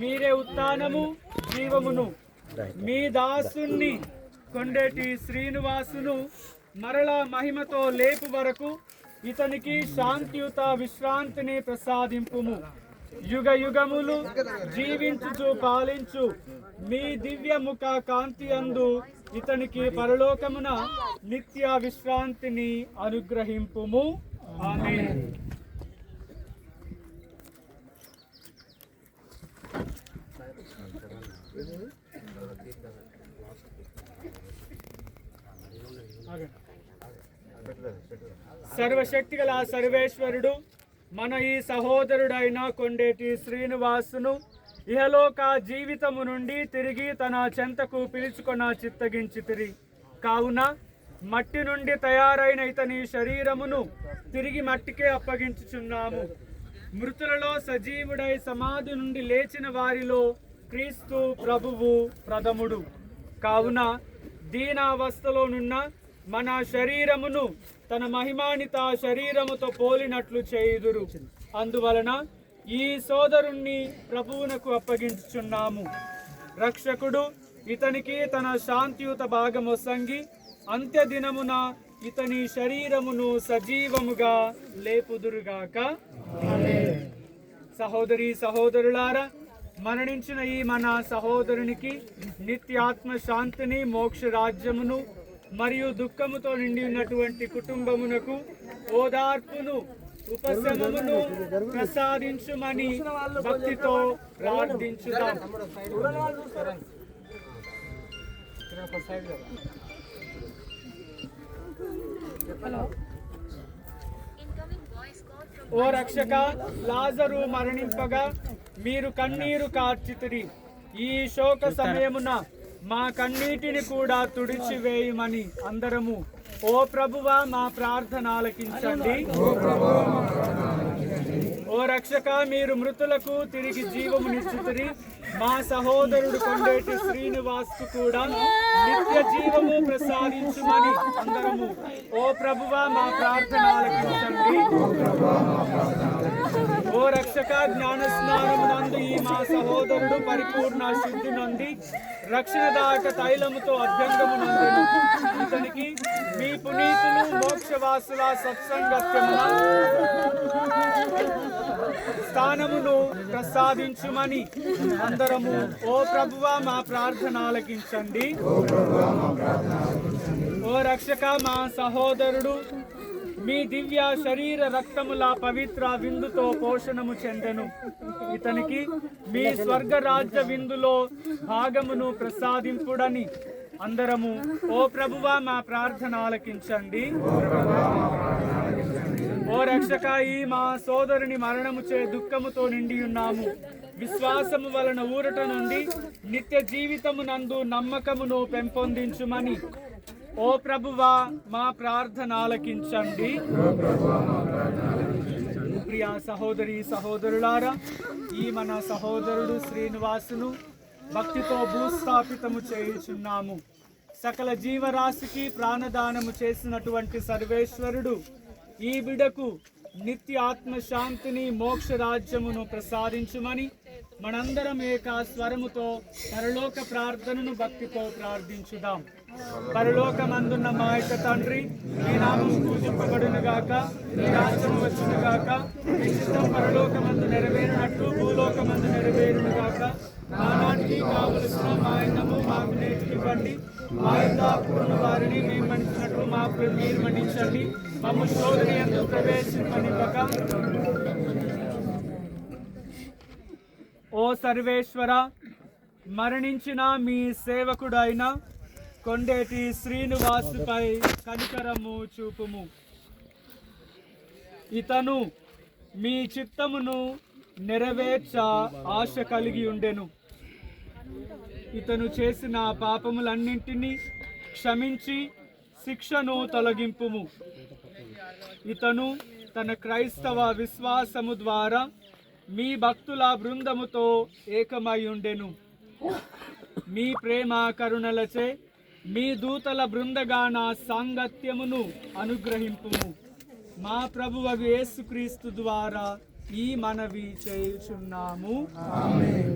మీరే ఉత్థానము జీవమును. మీ దాసుని కొండేటి శ్రీనివాసును మరలా మహిమతో లేపు వరకు ఇతనికి శాంతియుత విశ్రాంతిని ప్రసాదింపుము. యుగ యుగములు జీవించుచు పాలించు మీ దివ్య ముఖ కాంతి అందు ఇతనికి పరలోకమున నిత్య విశ్రాంతిని అనుగ్రహింపుము. ఆమేన్. సర్వశక్తి గల సర్వేశ్వరుడు మన ఈ సహోదరుడైన కొండేటి శ్రీనివాసును ఇహలోక జీవితము నుండి తిరిగి తన చెంతకు పిలుచుకొన చిత్తగించితిరి. కావున మట్టి నుండి తయారైన ఇతని శరీరమును తిరిగి మట్టికే అప్పగించుచున్నాము. మృతులలో సజీవుడై సమాధి నుండి లేచిన వారిలో క్రీస్తు ప్రభువు ప్రథముడు. కావున దీనావస్థలోనున్న మన శరీరమును తన మహిమానిత శరీరముతో పోలినట్లు చేయుదురు. అందువలన ఈ సోదరుణ్ణి ప్రభువునకు అప్పగించుచున్నాము. రక్షకుడు ఇతనికి తన శాంతియుత భాగమొసంగి అంత్య దినమున ఇతని శరీరమును సజీవముగా లేపుదురుగాక. సహోదరి సహోదరులారా, మరణించిన ఈ మన సహోదరునికి నిత్యాత్మ శాంతిని, మోక్ష రాజ్యమును మరియు దుఃఖముతో నిండి ఉన్నటువంటి కుటుంబమునకు ఓదార్పును, ఉపశమమును ప్రసాదించుమని భక్తితో ప్రార్థించుదాం. ఓ రక్షక, లాజరు మరణింపగా మీరు కన్నీరు కార్చితిరి. ఈ శోక సమయమున మా కన్నీటిని కూడా తుడిచివేయమని అందరము ఓ ప్రభువా మా ప్రార్థన ఆలకించండి. ఓ రక్షక, మీరు మృతులకు తిరిగి జీవమునిచ్చితిరి. మా సహోదరుడు కొండేటి శ్రీనివాస్కు కూడా నిత్య జీవము ప్రసాదించుమని అందరము ఓ ప్రభువా మా ప్రార్థన ఆలకించండి. ఓ రక్షక, జ్ఞాన స్నానమునందు ఈ మా సహోదరుడు పరిపూర్ణ శుద్ధి నుండి రక్షణదాయక తైలముతో అభ్యంగమునందును ఇతనికి మీ పునీతులు మోక్షవాసుల సత్సంగత్యమున స్థానమును ప్రసాదించుమని అందరము ఓ ప్రభువా మా ప్రార్థన ఆలకించండి. ఓ రక్షక, మా సహోదరుడు మీ దివ్య శరీర రక్తముల పవిత్ర విందుతో పోషణము చెందెను. ఇతనికి మీ స్వర్గ రాజ్య విందులో భాగమును ప్రసాదింపుడని అందరము ఓ ప్రభువా మా ప్రార్థన ఆలకించండి. ఓ రక్షక, ఈ మా సోదరుని మరణము చే దుఃఖముతో నిండి ఉన్నాము. విశ్వాసము వలన ఊరట నుండి నిత్య జీవితము నందు నమ్మకమును పెంపొందించుమని ఓ ప్రభువా మా ప్రార్థన ఆలకించండి. ప్రియ సహోదరి సహోదరులారా, ఈ మన సహోదరుడు శ్రీనివాసును భక్తితో భూస్థాపితము చేయుచున్నాము. సకల జీవరాశికి ప్రాణదానము చేసినటువంటి సర్వేశ్వరుడు ఈ బిడకు నిత్య ఆత్మశాంతిని, మోక్ష రాజ్యమును ప్రసాదించుమని మనందరం ఏక స్వరముతో పరలోక ప్రార్థనను భక్తితో ప్రార్థించుదాం. పరలోకమందున్న మా యొక్క తండ్రి, మీ నామము పూజింపబడునుగాక, మీ రాజ్యము వచ్చునుగాక, మీ చిత్తం పరలోకమందు నెరవేరినట్లు భూలోకమందు నెరవేరునుగాక. నానాటికి కావలసిన మా అన్నము మాకు నేర్చుకోండి. మా యొక్క అప్పున్న వారిని మేము మన్నించినట్లు మాకు మీరు మన్నించండి. మమ్ము శోధన యందు ప్రవేశింపనివ్వక. ఓ సర్వేశ్వర, మరణించిన మీ సేవకుడైన కొండేటి శ్రీనివాసుపై కనికరము చూపుము. ఇతను మీ చిత్తమును నెరవేర్చ ఆశ కలిగి ఉండెను. ఇతను చేసిన పాపములన్నింటినీ క్షమించి శిక్షను తొలగింపుము. ఇతను తన క్రైస్తవ విశ్వాసము ద్వారా మీ భక్తుల బృందముతో ఏకమై ఉండెను. మీ ప్రేమ కరుణలచే మీ దూతల బృందగాన సాంగత్యమును అనుగ్రహింపుము. మా ప్రభువగు యేసుక్రీస్తు ద్వారా ఈ మనవి చేయుచున్నాము. ఆమేన్.